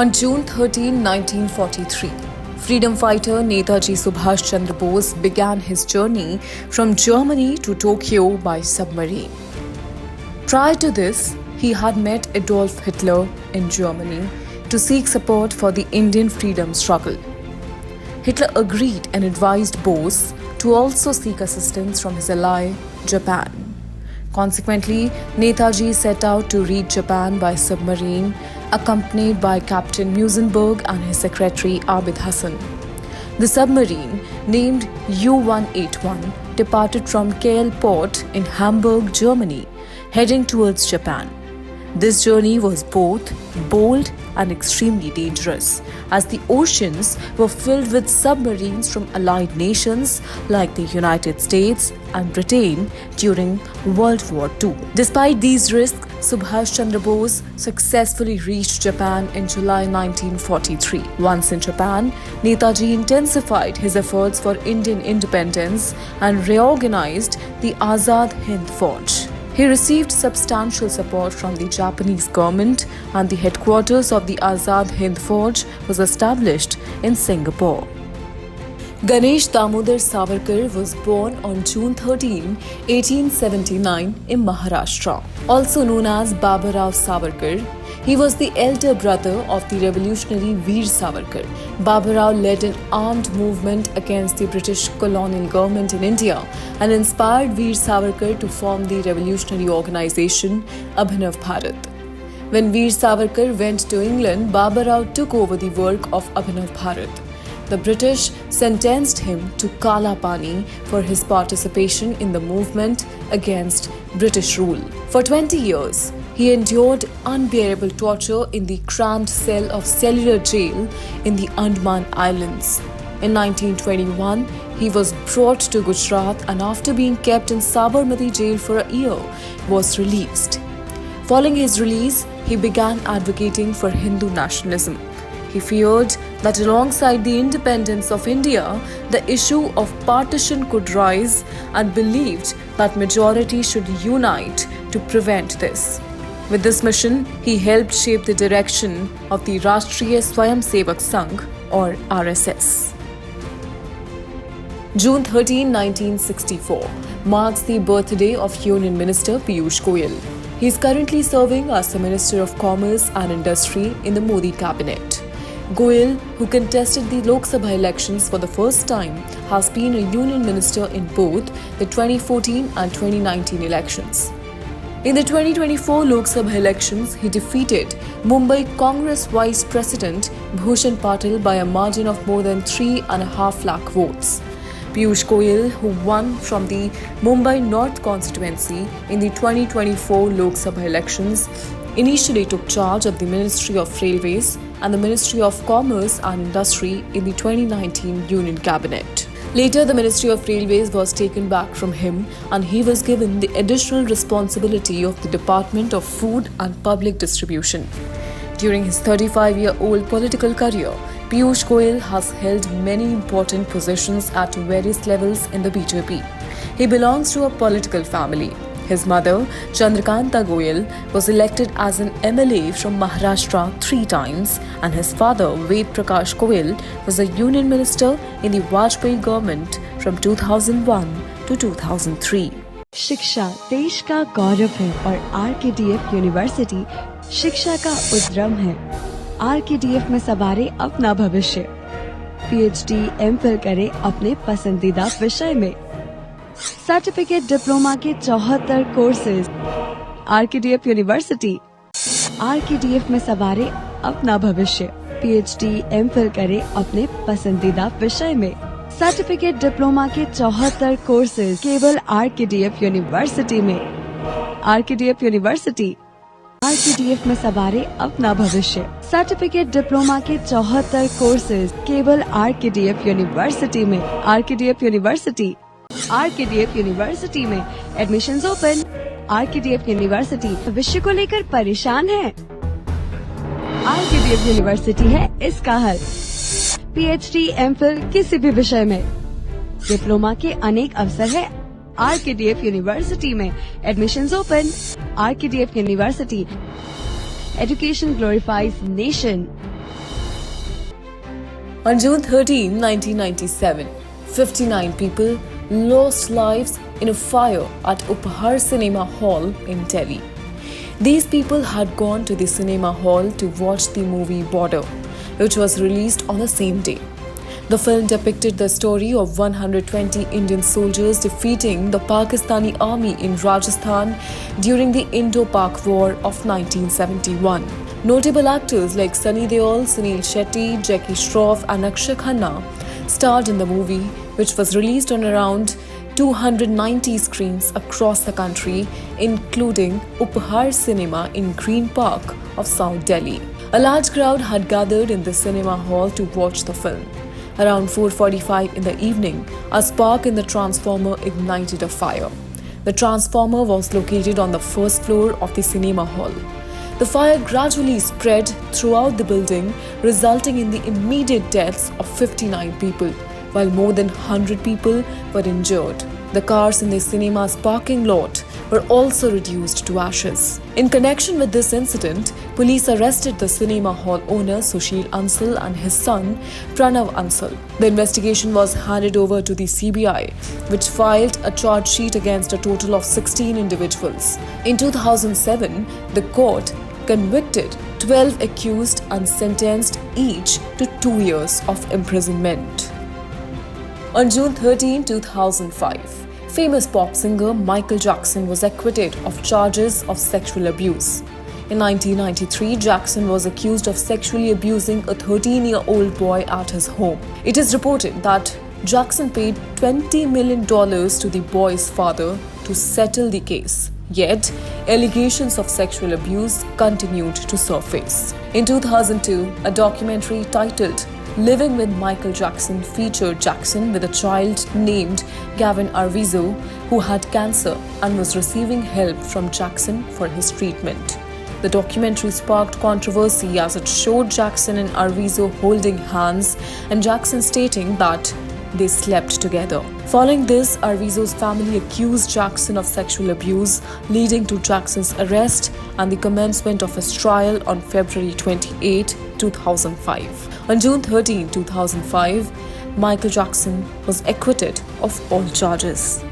On June 13, 1943, freedom fighter Netaji Subhash Chandra Bose began his journey from Germany to Tokyo by submarine. Prior to this, he had met Adolf Hitler in Germany to seek support for the Indian freedom struggle. Hitler agreed and advised Bose to also seek assistance from his ally, Japan. Consequently, Netaji set out to reach Japan by submarine, accompanied by Captain Muizenberg and his secretary Abid Hassan. The submarine, named U-181, departed from Kiel port in Hamburg, Germany, heading towards Japan. This journey was both bold and extremely dangerous, as the oceans were filled with submarines from allied nations like the United States and Britain during World War II. Despite these risks, Subhash Chandra Bose successfully reached Japan in July 1943. Once in Japan, Netaji intensified his efforts for Indian independence and reorganized the Azad Hind Fauj. He received substantial support from the Japanese government, and the headquarters of the Azad Hind Fauj was established in Singapore. Ganesh Damodar Savarkar was born on June 13, 1879 in Maharashtra. Also known as Baburao Savarkar, he was the elder brother of the revolutionary Veer Savarkar. Baburao led an armed movement against the British colonial government in India and inspired Veer Savarkar to form the revolutionary organization Abhinav Bharat. When Veer Savarkar went to England, Baburao took over the work of Abhinav Bharat. The British sentenced him to Kala Pani for his participation in the movement against British rule. For 20 years, he endured unbearable torture in the cramped cell of Cellular Jail in the Andaman Islands. In 1921, he was brought to Gujarat and after being kept in Sabarmati jail for a year, was released. Following his release, he began advocating for Hindu nationalism. He feared that alongside the independence of India, the issue of partition could rise and believed that majority should unite to prevent this. With this mission, he helped shape the direction of the Rashtriya Swayamsevak Sangh or RSS. June 13, 1964 marks the birthday of Union Minister Piyush Goyal. He is currently serving as the Minister of Commerce and Industry in the Modi cabinet. Goyal, who contested the Lok Sabha elections for the first time, has been a union minister in both the 2014 and 2019 elections. In the 2024 Lok Sabha elections, he defeated Mumbai Congress Vice President Bhushan Patil by a margin of more than 3.5 lakh votes. Piyush Goyal, who won from the Mumbai North constituency in the 2024 Lok Sabha elections, initially took charge of the Ministry of Railways and the Ministry of Commerce and Industry in the 2019 Union Cabinet. Later, the Ministry of Railways was taken back from him and he was given the additional responsibility of the Department of Food and Public Distribution. During his 35-year-old political career, Piyush Goyal has held many important positions at various levels in the BJP. He belongs to a political family. His mother, Chandrakanta Goyal, was elected as an MLA from Maharashtra 3 times, and his father, Ved Prakash Goyal, was a union minister in the Vajpayee government from 2001 to 2003. शिक्षा देश का गौरव है और RKDF university शिक्षा का उद्यम है। RKDF में सवारे अपना भविष्य। PhD, MPhil करे अपने पसंदीदा विषय में। सर्टिफिकेट डिप्लोमा के 74 कोर्सेज। RKDF university. RKDF में सवारे अपना भविष्य। PhD, MPhil करे अपने पसंदीदा विषय में। सर्टिफिकेट डिप्लोमा के 74 कोर्सेज केवल RKDF यूनिवर्सिटी में। RKDF university. RKDF में सवारे अपना भविष्य। सर्टिफिकेट डिप्लोमा के 74 कोर्सेज केवल RKDF यूनिवर्सिटी में। RKDF university. RKDF यूनिवर्सिटी में एडमिशंस ओपन। RKDF यूनिवर्सिटी भविष्य को लेकर परेशान है? RKDF यूनिवर्सिटी है इसका हल। PhD, MPhil किसी भी विषय में। डिप्लोमा के अनेक अवसर है RKDF यूनिवर्सिटी में admissions open. RKDF university education glorifies nation. On June 13, 1997, 59 people lost lives in a fire at Upahar Cinema Hall in Delhi. These people had gone to the cinema hall to watch the movie Border, which was released on the same day. The film depicted the story of 120 Indian soldiers defeating the Pakistani army in Rajasthan during the Indo-Pak War of 1971. Notable actors like Sunny Deol, Sunil Shetty, Jackie Shroff and Akshay Khanna starred in the movie, which was released on around 290 screens across the country, including Upahar Cinema in Green Park of South Delhi. A large crowd had gathered in the cinema hall to watch the film. Around 4:45 in the evening, a spark in the transformer ignited a fire. The transformer was located on the first floor of the cinema hall. The fire gradually spread throughout the building, resulting in the immediate deaths of 59 people, while more than 100 people were injured. The cars in the cinema's parking lot were also reduced to ashes. In connection with this incident, police arrested the cinema hall owner Sushil Ansal and his son Pranav Ansal. The investigation was handed over to the CBI, which filed a charge sheet against a total of 16 individuals. In 2007, the court convicted 12 accused and sentenced each to 2 years of imprisonment. On June 13, 2005, famous pop singer Michael Jackson was acquitted of charges of sexual abuse. In 1993, Jackson was accused of sexually abusing a 13-year-old boy at his home. It is reported that Jackson paid $20 million to the boy's father to settle the case. Yet, allegations of sexual abuse continued to surface. In 2002, a documentary titled Living with Michael Jackson featured Jackson with a child named Gavin Arvizo, who had cancer and was receiving help from Jackson for his treatment. The documentary sparked controversy as it showed Jackson and Arvizo holding hands and Jackson stating that they slept together. Following this, Arvizo's family accused Jackson of sexual abuse, leading to Jackson's arrest and the commencement of his trial on February 28, 2005. On June 13, 2005, Michael Jackson was acquitted of all charges.